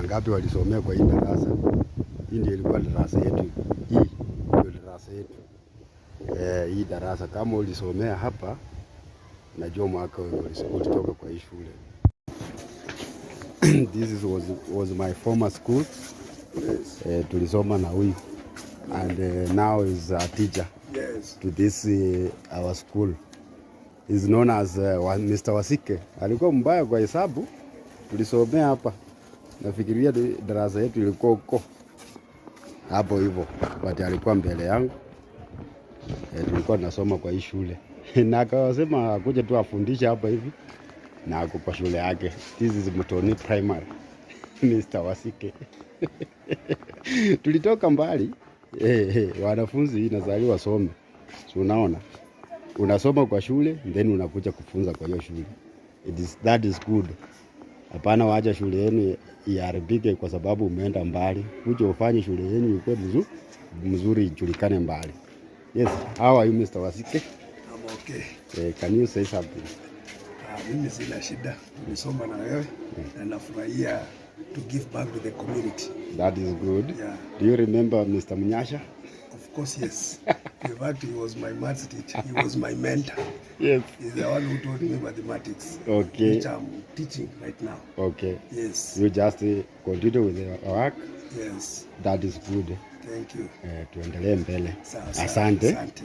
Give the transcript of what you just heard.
Ngapi walisomea kwa hii darasa? Hii ndio ilikuwa darasa yetu. Hii ndio darasa yetu. Hii darasa kama ulisomea hapa, najua mwaka ulitoka kwa hii shule. This was my former school. Tulisoma na huyu. And now is a teacher to this our school. Is known as Mr. Wasike. Alikuwa mbaya kwa hesabu. Tulisomea hapa. Nafikiria darasa yetu ilikuwa huko hapo hivyo, but alikuwa mbele yangu. Tulikuwa tunasoma kwa hii shule na akasema akuje tu afundishe hapa hivi na ako kwa shule yake. This is Mutoni Primary. Mr. Wasike. Tulitoka mbali. Wanafunzi inazaliwa wasome. So unaona, unasoma kwa shule then unakuja kufunza kwa hiyo shule. That is good. Hapana wacha shule yenu iharibike kwa sababu umeenda mbali. Kuja ufanye shule yenu ikuwe mzuri ijulikane mbali. Yes, how are you Mr. Wasike? I'm okay. Can you say something? Mimi sina shida. Nimesoma na wewe na nafurahia to give back to the community. That is good. Yeah. Do you remember Mr. Munyasha? Of course, yes. In fact, he was my maths teacher. He was my mentor. Yes. He's the one who taught me mathematics. Okay. Which I'm teaching right now. Okay. Yes. You just continue with your work. Yes. That is good. Thank you. Tuendelee mbele. Sawa. Asante. Asante.